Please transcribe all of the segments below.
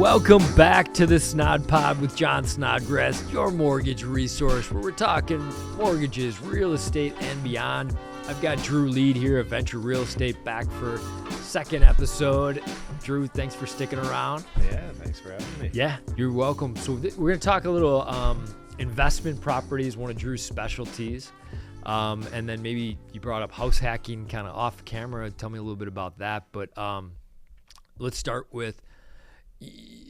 Welcome back to the Snod Pod with Jon Snodgrass, your mortgage resource, where we're talking mortgages, real estate, and beyond. I've got Drew Lead here of Venture Real Estate back for second episode. Drew, thanks for sticking around. Yeah, thanks for having me. Yeah, you're welcome. So we're going to talk a little investment properties, one of Drew's specialties. And then maybe you brought up house hacking kind of off camera. Tell me a little bit about that. But let's start with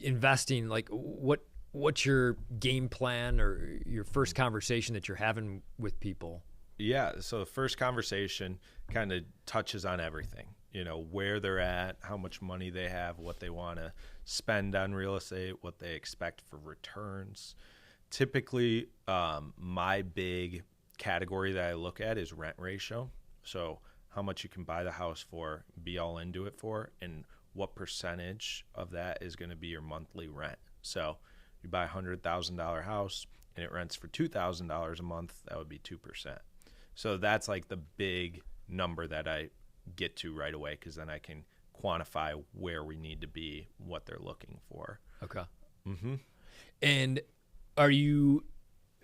investing. Like, what's your game plan or your first conversation that you're having with people? Yeah, so the first conversation kind of touches on everything. You know, where they're at, how much money they have, what they want to spend on real estate, what they expect for returns. Typically, my big category that I look at is rent ratio. So how much you can buy the house for, be all into it for, and what percentage of that is going to be your monthly rent. So you buy a $100,000 house and it rents for $2,000 a month, that would be 2%. So that's like the big number that I get to right away, because then I can quantify where we need to be, what they're looking for. Okay. Mm-hmm. And are you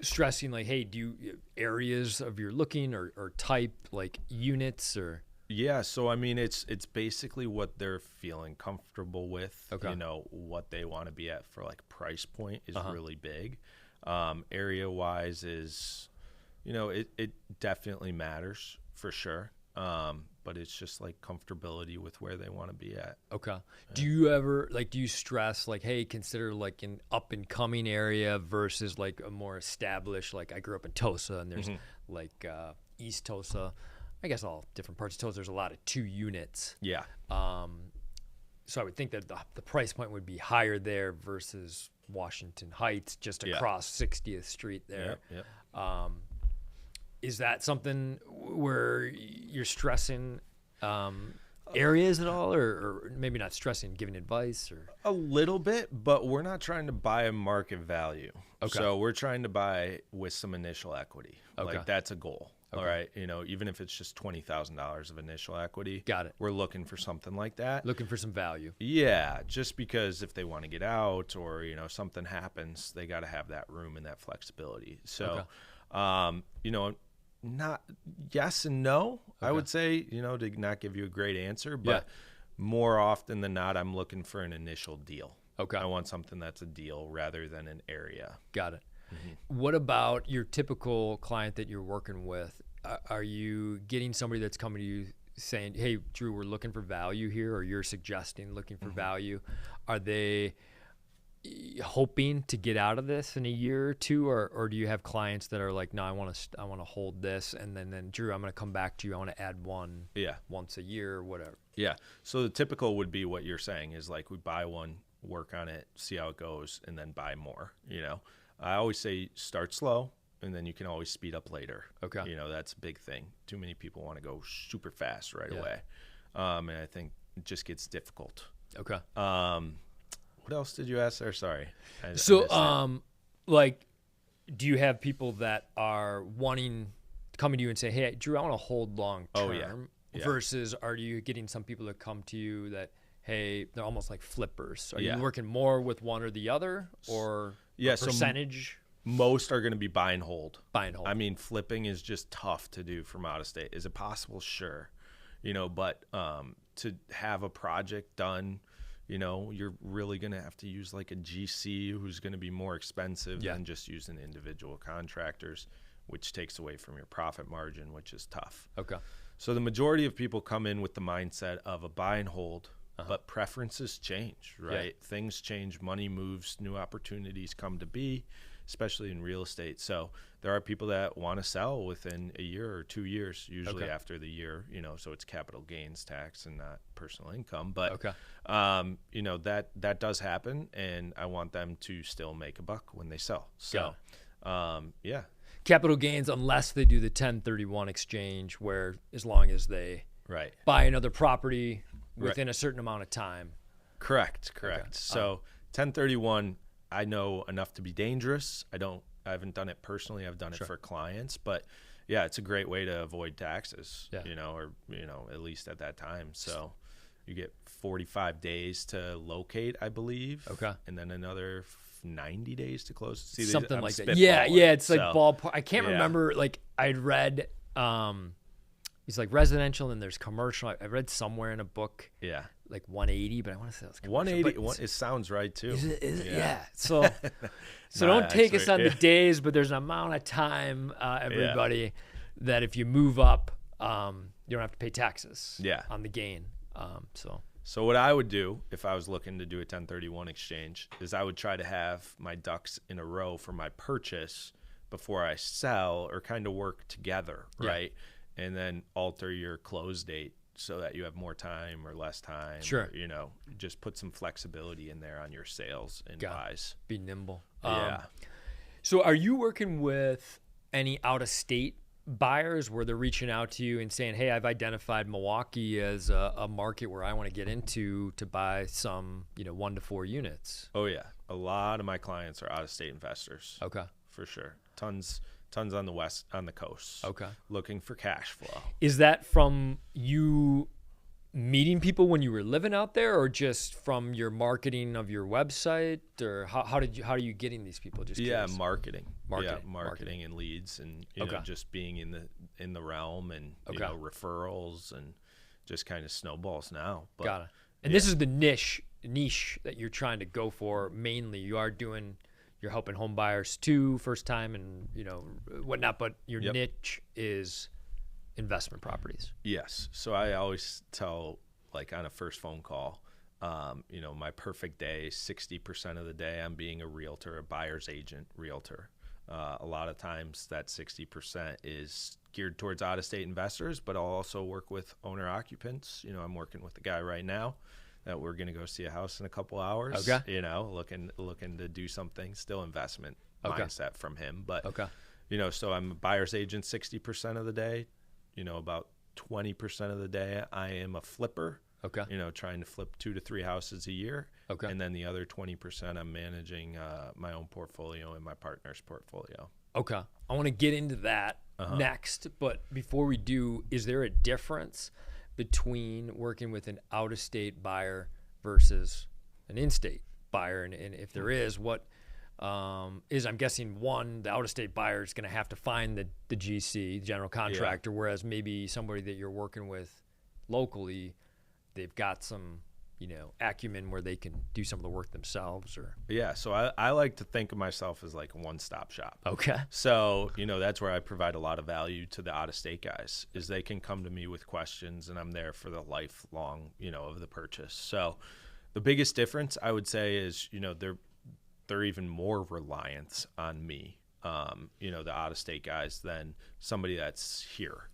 stressing, like, hey, do you areas of your looking or type, like units or? Yeah, so I mean, it's basically what they're feeling comfortable with. Okay. You know, what they want to be at for like price point is really big. Area wise is, you know, it definitely matters for sure. But it's just like comfortability with where they want to be at. Okay. Yeah. Do you ever do you stress like, hey, consider like an up and coming area versus like a more established, like I grew up in Tosa and there's like East Tosa, I guess all different parts of Tosa, there's a lot of 2 units. Yeah. So I would think that the price point would be higher there versus Washington Heights, just across 60th Street there. Yep. Is that something where you're stressing areas at all, or maybe not stressing, giving advice? Or a little bit, but we're not trying to buy a market value. Okay. So we're trying to buy with some initial equity. Okay. Like that's a goal. Okay. All right. You know, even if it's just $20,000 of initial equity. Got it. We're looking for something like that. Looking for some value. Yeah. Just because if they want to get out or, you know, something happens, they got to have that room and that flexibility. So, you know, not yes and no, I would say, you know, to not give you a great answer, but more often than not, I'm looking for an initial deal. Okay. I want something that's a deal rather than an area. Got it. Mm-hmm. What about your typical client that you're working with? Are you getting somebody that's coming to you saying, hey, Drew, we're looking for value here, or you're suggesting looking for value? Are they hoping to get out of this in a year or two, or do you have clients that are like, no, I want to hold this, and then Drew, I'm going to come back to you, I want to add one once a year or whatever? Yeah. So the typical would be what you're saying is like we buy one, work on it, see how it goes, and then buy more. You know, I always say start slow, and then you can always speed up later. Okay. You know, that's a big thing. Too many people want to go super fast right away, and I think it just gets difficult. Okay. What else did you ask there? Sorry. So, like, do you have people that are coming to you and say, hey, Drew, I want to hold long term? Oh, yeah. Versus are you getting some people that come to you that, hey, they're almost like flippers? Are you working more with one or the other, or percentage? So most are going to be buy and hold. Buy and hold. I mean, flipping is just tough to do from out of state. Is it possible? Sure. You know, but to have a project done, you know, you're really going to have to use like a GC who's going to be more expensive than just using individual contractors, which takes away from your profit margin, which is tough. Okay. So the majority of people come in with the mindset of a buy and hold, but preferences change, right? Yeah. Things change, money moves, new opportunities come to be, especially in real estate. So there are people that want to sell within a year or 2 years, usually after the year, you know, so it's capital gains tax and not personal income. But, you know, that does happen, and I want them to still make a buck when they sell. So, capital gains, unless they do the 1031 exchange, where as long as they buy another property within a certain amount of time. Correct. Okay. So 1031, I know enough to be dangerous. I haven't done it personally. I've done it for clients, but yeah, it's a great way to avoid taxes, you know, or, you know, at least at that time. So you get 45 days to locate, I believe. Okay. And then another 90 days to close. See, Something I'm like that. Yeah, it's like so, ballpark. I can't yeah. remember. Like I'd read, it's like residential and there's commercial. I read somewhere in a book. Yeah. Like 180, but I want to say that's 180. It sounds right too. Is it? Yeah. So don't take us on the days, but there's an amount of time, everybody, that if you move up, you don't have to pay taxes. On the gain. So what I would do if I was looking to do a 1031 exchange is I would try to have my ducks in a row for my purchase before I sell, or kind of work together, right? And then alter your close date so that you have more time or less time. Sure. Or, just put some flexibility in there on your sales and buys. Be nimble. Yeah. So are you working with any out-of-state buyers where they're reaching out to you and saying, hey, I've identified Milwaukee as a market where I want to get into to buy some, 1 to 4 units? Oh, yeah. A lot of my clients are out-of-state investors. Okay. For sure. Tons on the coast. Okay. Looking for cash flow. Is that from you meeting people when you were living out there, or just from your marketing of your website, or how are you getting these people? Just curious. Marketing. Marketing. Marketing and leads, and just being in the realm, and referrals, and just kind of snowballs now. But, got it. And this is the niche that you're trying to go for mainly. You're helping home buyers too, first time, and whatnot. But your niche is investment properties. Yes. So I always tell, like on a first phone call, my perfect day, 60% of the day, I'm being a realtor, a buyer's agent realtor. A lot of times that 60% is geared towards out-of-state investors, but I'll also work with owner occupants. I'm working with a guy right now that we're going to go see a house in a couple hours. Okay. Looking to do something, still investment mindset from him. But, so I'm a buyer's agent 60% of the day. About 20% of the day I am a flipper. Okay. Trying to flip 2 to 3 houses a year. Okay. And then the other 20% I'm managing my own portfolio and my partner's portfolio. Okay. I want to get into that next, but before we do, is there a difference between working with an out-of-state buyer versus an in-state buyer? And if there is, what is, I'm guessing, one, the out-of-state buyer is going to have to find the GC, general contractor, whereas maybe somebody that you're working with locally, they've got some, acumen where they can do some of the work themselves. Or so I like to think of myself as like a one-stop shop. Okay. So, that's where I provide a lot of value to the out-of-state guys, is they can come to me with questions, and I'm there for the lifelong, of the purchase. So the biggest difference I would say is, they're even more reliant on me, the out-of-state guys, than somebody that's here.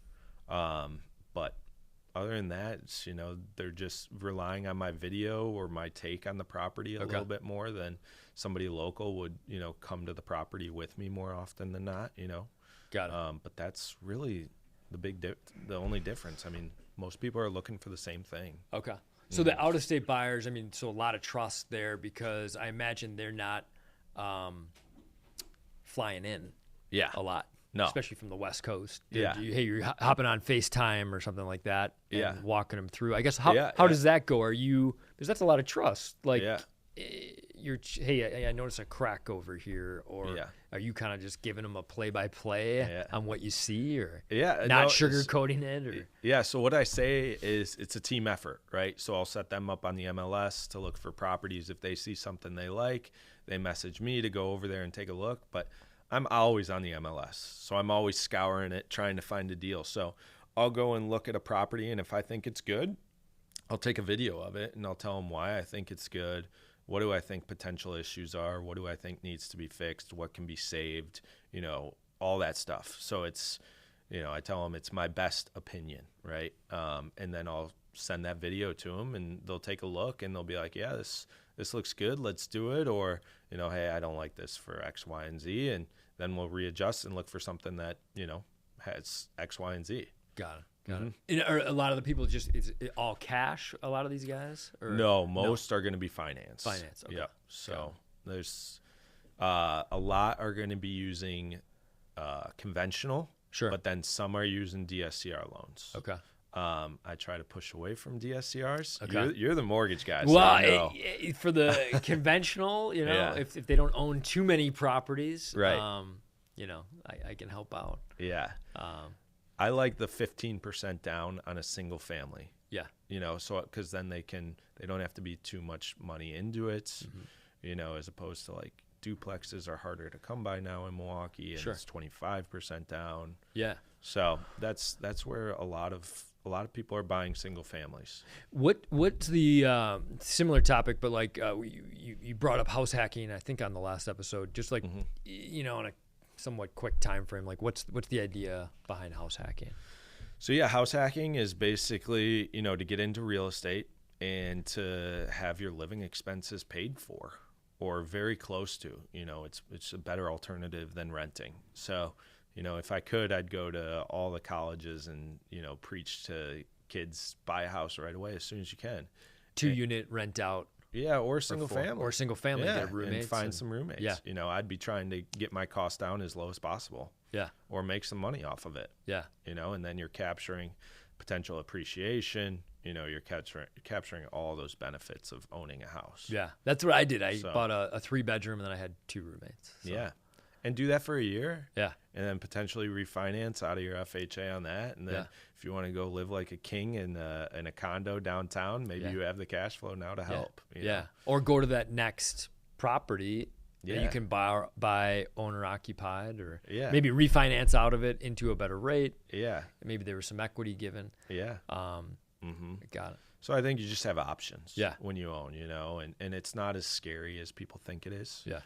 But other than that, it's, they're just relying on my video or my take on the property a little bit more than somebody local would, come to the property with me more often than not, Got it. But that's really the only difference. I mean, most people are looking for the same thing. Okay. So the out-of-state buyers, so a lot of trust there, because I imagine they're not flying in a lot. No. Especially from the West Coast. You're hopping on FaceTime or something like that and walking them through. I guess, how does that go? Because that's a lot of trust. Like, hey, I noticed a crack over here, or are you kind of just giving them a play-by-play on what you see, or not sugarcoating it? Or? So what I say is it's a team effort, right? So I'll set them up on the MLS to look for properties. If they see something they like, they message me to go over there and take a look. But I'm always on the MLS, so I'm always scouring it, trying to find a deal. So I'll go and look at a property, and if I think it's good, I'll take a video of it, and I'll tell them why I think it's good. What do I think potential issues are? What do I think needs to be fixed? What can be saved? All that stuff. So it's, I tell them it's my best opinion, right? And then I'll send that video to them, and they'll take a look, and they'll be like, yeah, this looks good, let's do it. Or, hey, I don't like this for X, Y, and Z. And then we'll readjust and look for something that, has X, Y, and Z. Got it. And are a lot of the people is it all cash, a lot of these guys? Or? No, most are going to be finance. Finance, okay. Yeah. So there's a lot are going to be using conventional. Sure. But then some are using DSCR loans. Okay. I try to push away from DSCRs. Okay. You're the mortgage guy. Well, so you know. for the conventional, Yeah. if they don't own too many properties, Right. I can help out. Yeah. I like the 15% down on a single family. Yeah. So because then they don't have to be too much money into it, as opposed to like duplexes are harder to come by now in Milwaukee, and Sure. it's 25% down. Yeah. So that's where a lot of people are buying single families. What's the similar topic, but like you brought up house hacking, I think on the last episode, just like in a somewhat quick time frame, like what's the idea behind house hacking? So yeah, house hacking is basically, to get into real estate and to have your living expenses paid for or very close to. It's a better alternative than renting. So, if I could, I'd go to all the colleges and, preach to kids, buy a house right away as soon as you can. 2-unit rent out. Yeah, or single family. Or single family, Yeah, get roommates. and find some roommates. Yeah. I'd be trying to get my cost down as low as possible. Yeah. Or make some money off of it. Yeah. And then you're capturing potential appreciation. You're capturing all those benefits of owning a house. Yeah. That's what I did. I bought a 3-bedroom and then I had 2 roommates. So. Yeah. And do that for a year. Yeah. And then potentially refinance out of your FHA on that. And then if you want to go live like a king in a condo downtown, maybe you have the cash flow now to help. Yeah. Or go to that next property that you can buy owner occupied, or maybe refinance out of it into a better rate. Yeah. Maybe there was some equity given. Yeah. Got it. So I think you just have options Yeah. when you own, and it's not as scary as people think it is. Yeah.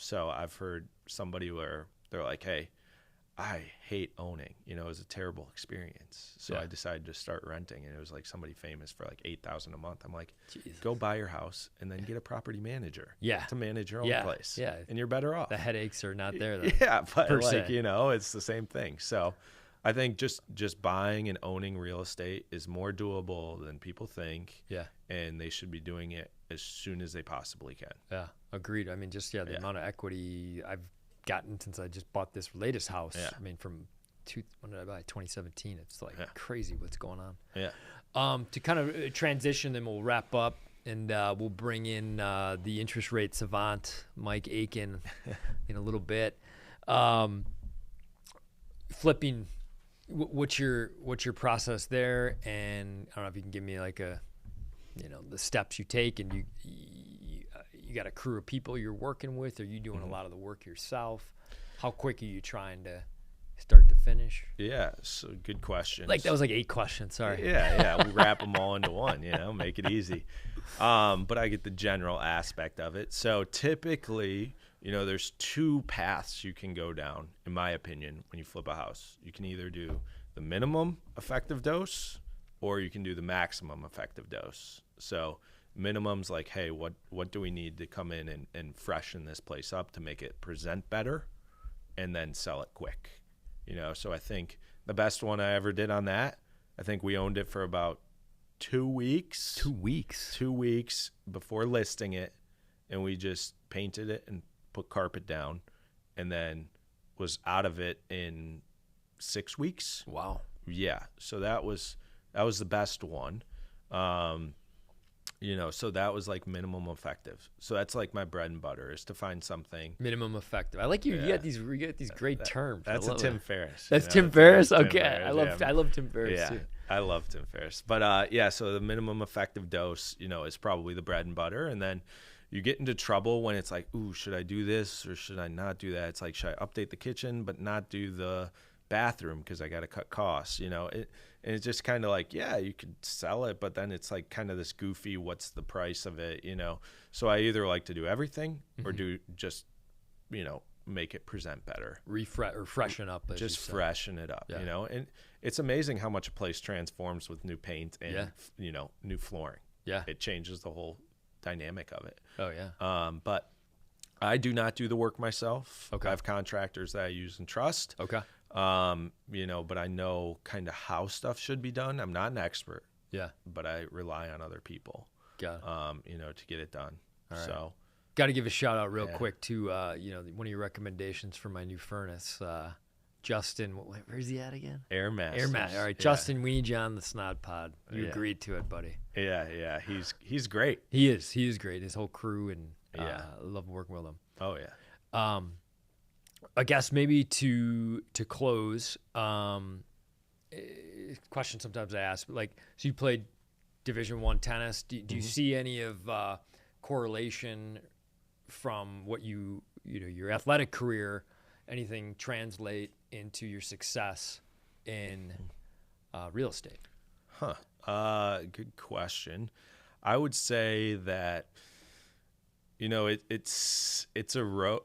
So I've heard somebody where they're like, hey, I hate owning, it was a terrible experience. So I decided to start renting, and it was like somebody famous for like $8,000 a month. I'm like, Jesus. Go buy your house and then get a property manager to manage your own place. Yeah. And you're better off. The headaches are not there. Though, Yeah. But per like, se. it's the same thing. So I think just buying and owning real estate is more doable than people think. Yeah. And they should be doing it as soon as they possibly can. Yeah. Agreed. I mean, just, the amount of equity I've gotten since I just bought this latest house. Yeah. I mean, when did I buy? 2017. It's like crazy what's going on. Yeah. To kind of transition, then we'll wrap up, and we'll bring in the interest rate savant, Mike Aiken, in a little bit. Flipping, what's your process there? And I don't know if you can give me like the steps you take, and you got a crew of people you're working with. Are you doing a lot of the work yourself? How quick are you trying to start to finish? Yeah, so good question. Like that was like 8 questions. Sorry. Yeah. We wrap them all into one. Make it easy. But I get the general aspect of it. So typically, there's 2 paths you can go down, in my opinion, when you flip a house. You can either do the minimum effective dose, or you can do the maximum effective dose. So minimum's like, hey, what do we need to come in and freshen this place up to make it present better, and then sell it quick. So I think the best one I ever did on that, I think we owned it for about 2 weeks. 2 weeks. 2 weeks before listing it, and we just painted it and put carpet down, and then was out of it in 6 weeks. Wow. Yeah. So that was the best one. So that was like minimum effective. So that's like my bread and butter, is to find something Minimum effective. I like you. You got these great terms. That's a Tim Ferriss. That's Tim Ferriss. Tim Okay, Ferriss, I love Tim Ferriss Yeah, too. I love Tim Ferriss. But so the minimum effective dose, is probably the bread and butter, and then you get into trouble when it's like, ooh, should I do this or should I not do that? It's like, should I update the kitchen but not do the bathroom because I got to cut costs? And it's just kind of like, yeah, you could sell it, but then it's like kind of this goofy, what's the price of it, So I either like to do everything or do just, make it present better. Refresh or freshen up. Just freshen it up, And it's amazing how much a place transforms with new paint and, new flooring. Yeah. It changes the whole dynamic of it. Oh, yeah. But I do not do the work myself. Okay. I have contractors that I use and trust. Okay. But I know kind of how stuff should be done. I'm not an expert. Yeah. But I rely on other people. Got it. To get it done. All right. So got to give a shout out real quick to one of your recommendations for my new furnace. Justin, where's he at again? Air Masters. All right, Yeah. Justin, we need you on the Snod Pod. You Yeah. agreed to it, buddy. Yeah. He's great. He is great. His whole crew, and Yeah. I love working with him. Oh yeah. I guess maybe to close, question sometimes I ask, like, so you played Division I tennis. Do you see any of correlation from what your athletic career, anything translate into your success in real estate? Good question. I would say that, it's a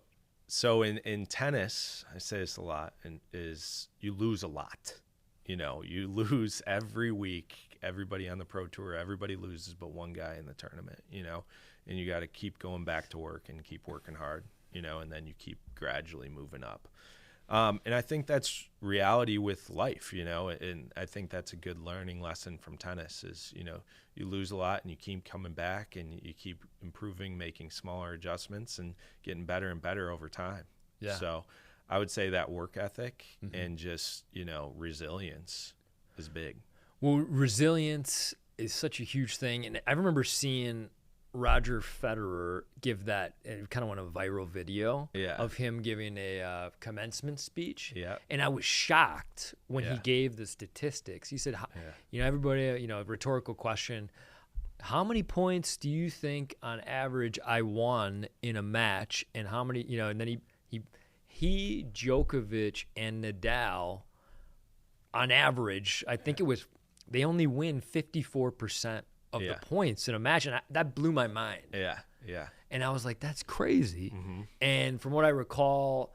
So in tennis, I say this a lot, and is you lose a lot. You lose every week. Everybody on the pro tour, everybody loses but one guy in the tournament, and you got to keep going back to work and keep working hard, and then you keep gradually moving up. And I think that's reality with life, and I think that's a good learning lesson from tennis is, you lose a lot and you keep coming back and you keep improving, making smaller adjustments and getting better and better over time. Yeah. So I would say that work ethic and just, resilience is big. Well, resilience is such a huge thing. And I remember seeing Roger Federer give that, it kind of went a viral video of him giving a commencement speech. Yeah. And I was shocked when he gave the statistics. He said, everybody, a rhetorical question, how many points do you think on average I won in a match? And how many, and then he Djokovic and Nadal on average, I think it was, they only win 54% of the points in a match, and that blew my mind. Yeah. And I was like, that's crazy. And from what I recall,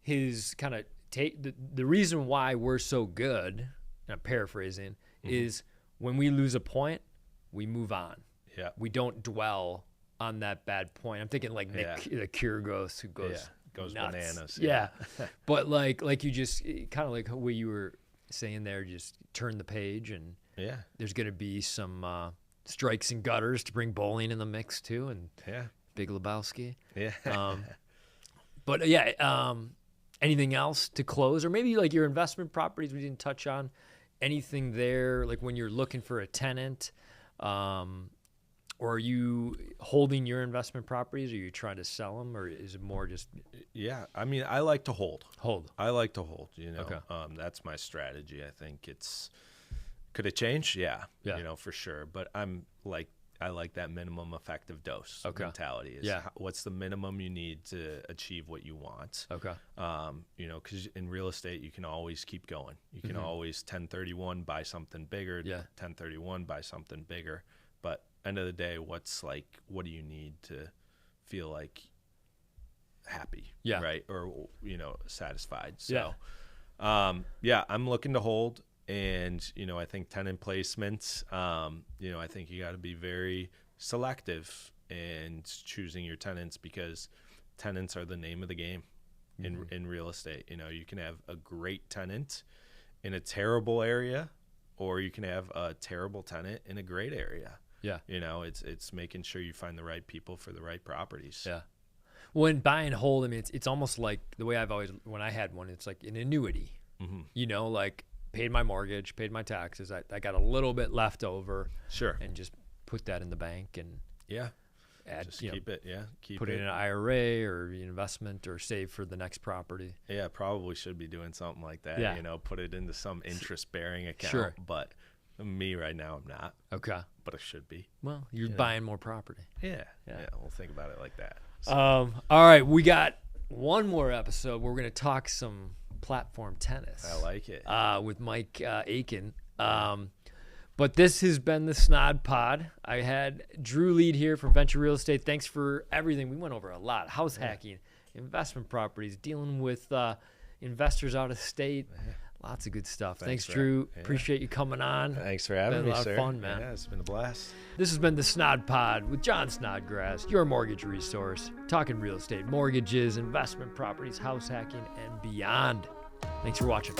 his kind of the reason why we're so good, and I'm paraphrasing, is when we lose a point, we move on. Yeah. We don't dwell on that bad point. I'm thinking like Nick Kyrgios, who goes nuts. Bananas. Yeah. But like you just kind of like what you were saying there, just turn the page, and there's going to be some strikes and gutters to bring bowling in the mix too, and Big Lebowski. But anything else to close, or maybe like your investment properties we didn't touch on, anything there, like when you're looking for a tenant, or are you holding your investment properties, or are you trying to sell them, or is it more just? Yeah, I mean, I like to hold. I like to hold, Okay. That's my strategy. I think could it change? Yeah. For sure. But I like that minimum effective dose mentality. What's the minimum you need to achieve what you want? Okay. Because in real estate, you can always keep going. You can always 1031 buy something bigger. 1031 buy something bigger. But end of the day, what do you need to feel like happy? Right. Or, satisfied. So, I'm looking to hold. And, I think tenant placements, I think you got to be very selective and choosing your tenants, because tenants are the name of the game in real estate. You can have a great tenant in a terrible area, or you can have a terrible tenant in a great area. Yeah. It's making sure you find the right people for the right properties. Yeah. Well, in buy and hold, I mean, it's almost like the way when I had one, it's like an annuity, like, paid my mortgage, paid my taxes. I got a little bit left over. Sure. And just put that in the bank and keep it. Yeah. Put it in an IRA or investment, or save for the next property. Yeah. Probably should be doing something like that. Yeah. Put it into some interest bearing account. Sure. But me right now, I'm not. Okay. But I should be. Well, you're buying more property. Yeah. We'll think about it like that. So. All right. We got one more episode where we're going to talk some platform tennis. I like it. With Mike Aiken. But this has been the Snod Pod. I had Drew Lead here from Venture Real Estate. Thanks for everything. We went over a lot. House hacking, investment properties, dealing with investors out of state. Lots of good stuff. Thanks Drew. Appreciate you coming on. Thanks for having me, sir. It's been a lot of fun, man. Yeah, it's been a blast. This has been the Snod Pod with Jon Snodgrass, your mortgage resource, talking real estate, mortgages, investment properties, house hacking, and beyond. Thanks for watching.